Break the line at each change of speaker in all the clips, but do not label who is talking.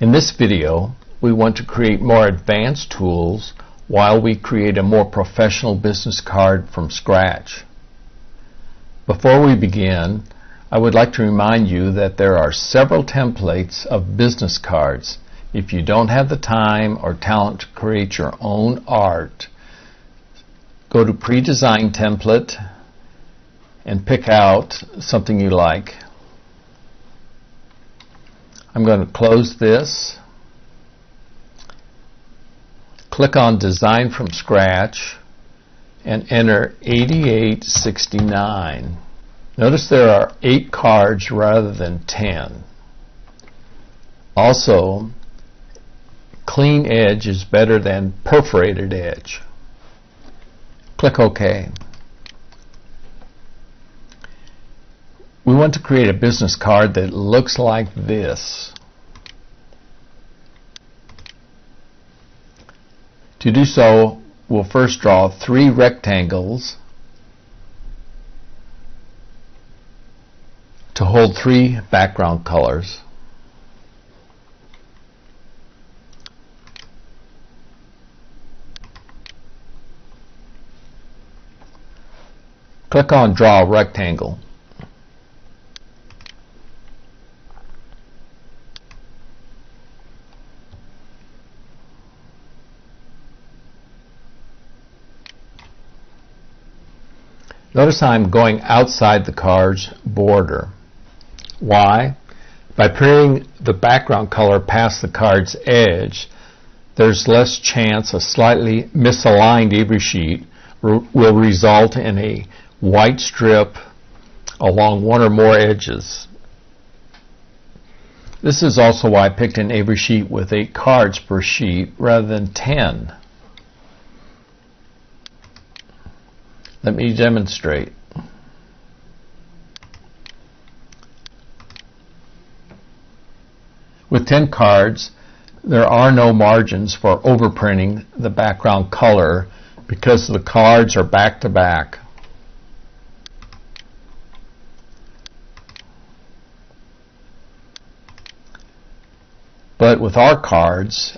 In this video, we want to create more advanced tools while we create a more professional business card from scratch. Before we begin, I would like to remind you that there are several templates of business cards. If you don't have the time or talent to create your own art, go to Pre-Design Template and pick out something you like. I'm going to close this, click on Design from Scratch, and enter 8869. Notice there are 8 cards rather than 10. Also, clean edge is better than perforated edge. Click OK. We want to create a business card that looks like this. To do so, we'll first draw 3 rectangles to hold 3 background colors. Click on Draw Rectangle. Notice I'm going outside the card's border. Why? By putting the background color past the card's edge, there's less chance a slightly misaligned Avery sheet will result in a white strip along one or more edges. This is also why I picked an Avery sheet with 8 cards per sheet rather than 10. Let me demonstrate. With 10 cards, there are no margins for overprinting the background color because the cards are back to back. But with our cards,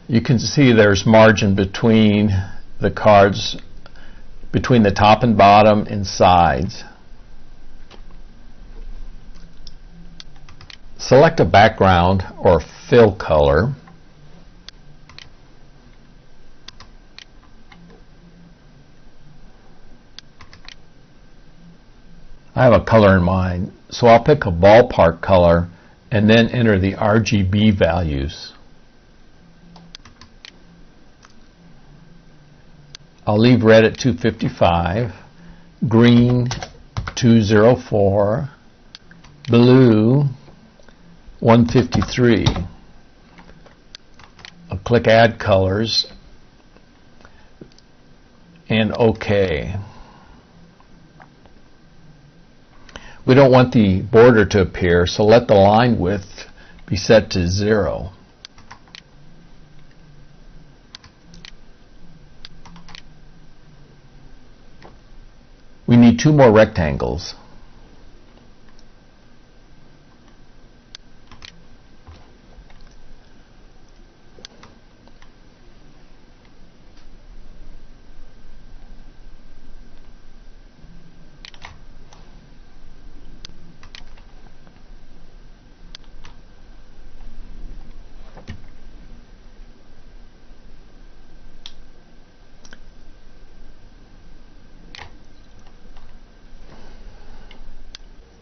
you can see there's margin between the cards, between the top and bottom and sides. Select a background or fill color. I have a color in mind, so I'll pick a ballpark color and then enter the RGB values. I'll leave red at 255, green 204, blue 153. I'll click Add Colors and OK. We don't want the border to appear, so let the line width be set to 0. We need 2 more rectangles.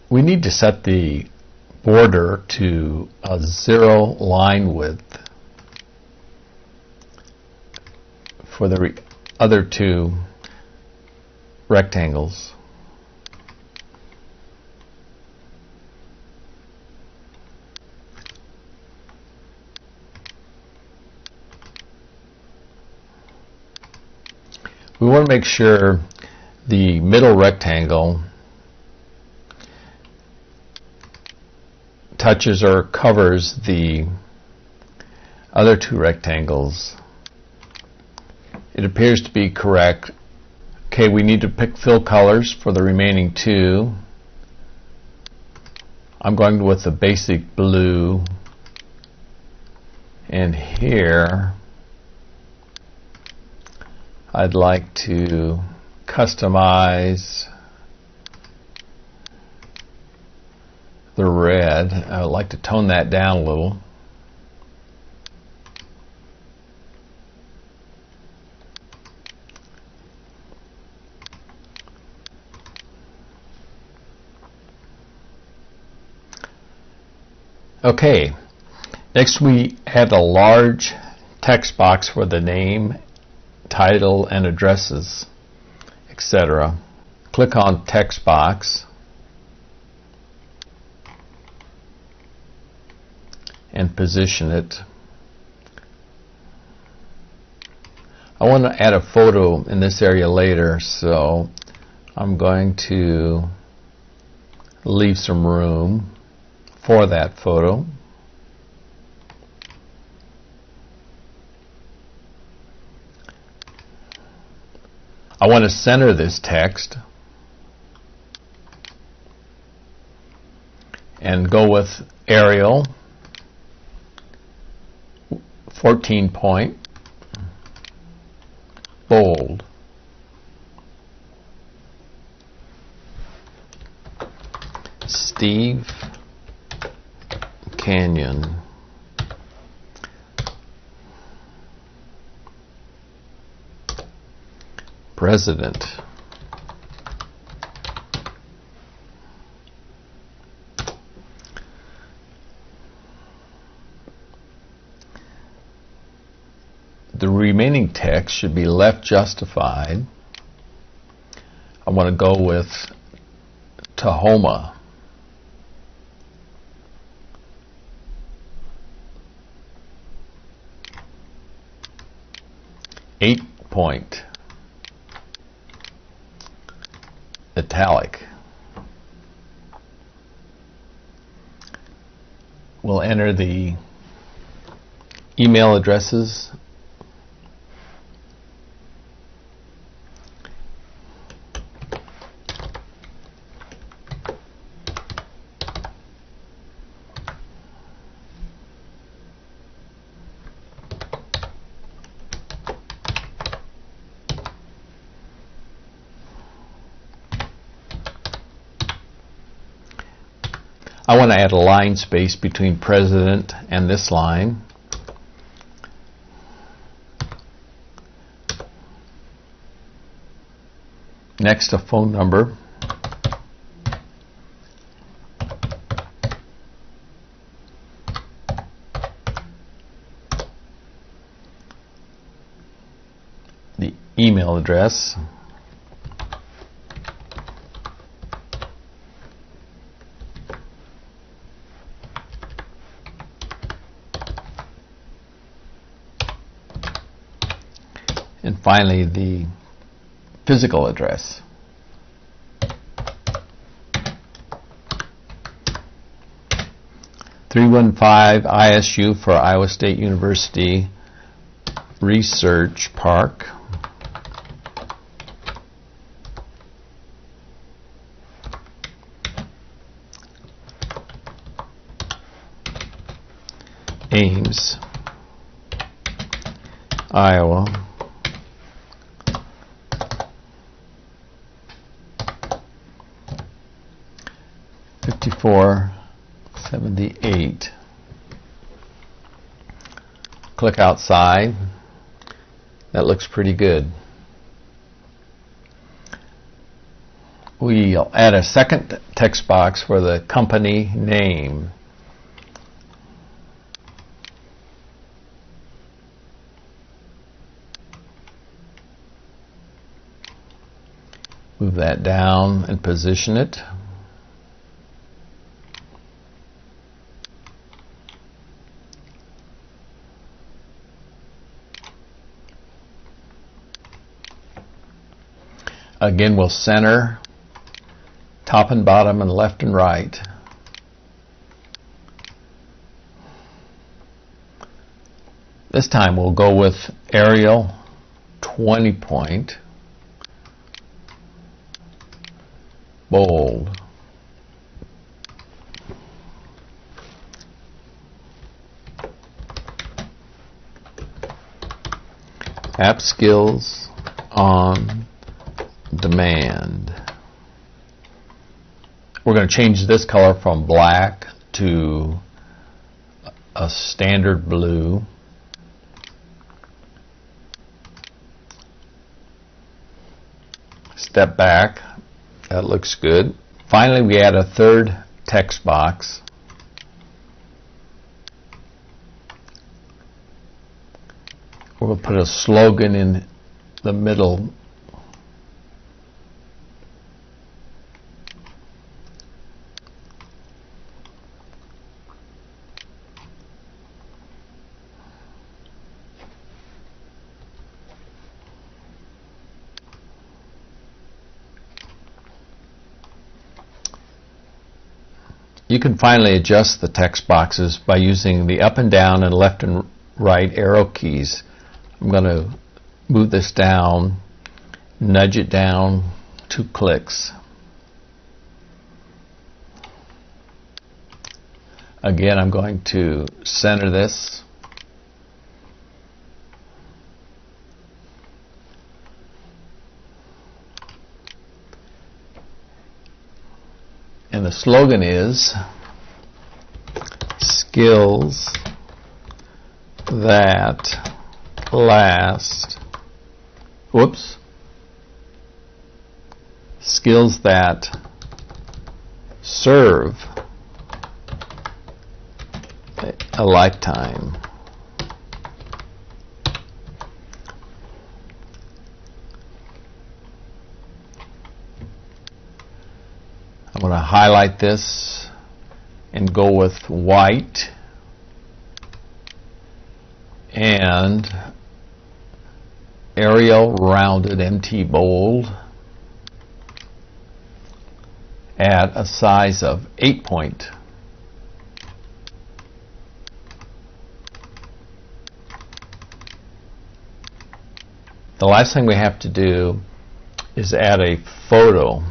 We need to set the border to a 0 line width for the other 2 rectangles. We want to make sure the middle rectangle touches or covers the other 2 rectangles. It appears to be correct. Okay, we need to pick fill colors for the remaining 2. I'm going with the basic blue, and here I'd like to customize the red. I would like to tone that down a little. Okay, next we add a large text box for the name, title, and addresses, etc. Click on text box and position it. I want to add a photo in this area later, so I'm going to leave some room for that photo. I want to center this text and go with Arial 14 point, bold. Steve Canyon. President. The remaining text should be left justified. I want to go with Tahoma. Point italic. We'll enter the email addresses. I want to add a line space between president and this line. Next, a phone number. The email address. And finally, the physical address. .315 ISU for Iowa State University Research Park. Ames, Iowa. $54.78. Click outside. That looks pretty good. We'll add a second text box for the company name. Move that down and position it. Again, we'll center top and bottom and left and right. This time we'll go with Arial 20 point, bold. App Skills on Demand. We're going to change this color from black to a standard blue. Step back. That looks good. Finally, we add a third text box. We'll put a slogan in the middle. You can finally adjust the text boxes by using the up and down and left and right arrow keys. I'm going to move this down, nudge it down 2 clicks. Again, I'm going to center this. And the slogan is skills that last. Whoops. Skills that serve a lifetime. I'm going to highlight this and go with white and Arial rounded MT bold at a size of 8 point. The last thing we have to do is add a photo.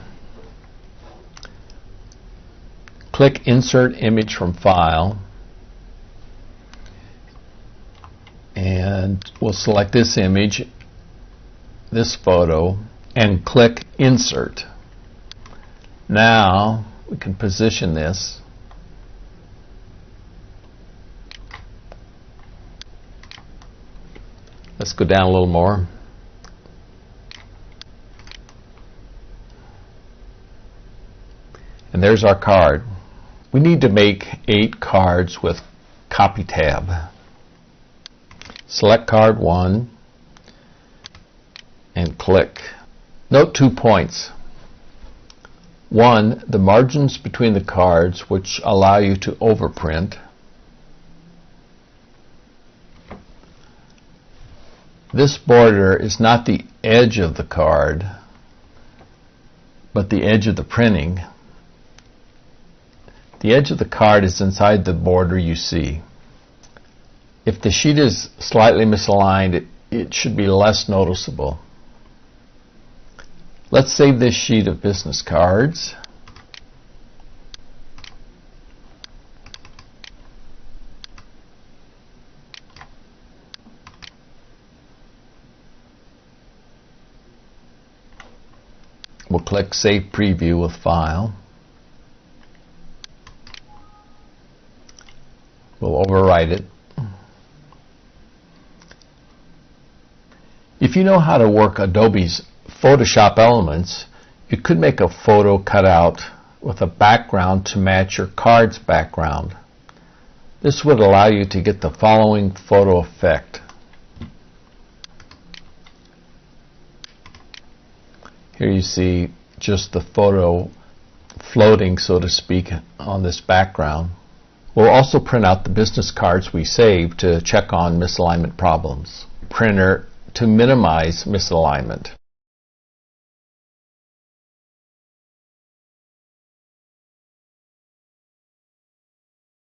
Click Insert Image from File, and we'll select this image, this photo, and click Insert. Now we can position this. Let's go down a little more. And there's our card. We need to make 8 cards with Copy tab. Select card 1 and click. Note 2 points. 1, the margins between the cards, which allow you to overprint. This border is not the edge of the card, but the edge of the printing. The edge of the card is inside the border you see. If the sheet is slightly misaligned, it should be less noticeable. Let's save this sheet of business cards. We'll click Save Preview with File. We'll overwrite it. If you know how to work Adobe's Photoshop elements, you could make a photo cutout with a background to match your card's background. This would allow you to get the following photo effect. Here you see just the photo floating, so to speak, on this background. We'll also print out the business cards we saved to check on misalignment problems. Printer to minimize misalignment.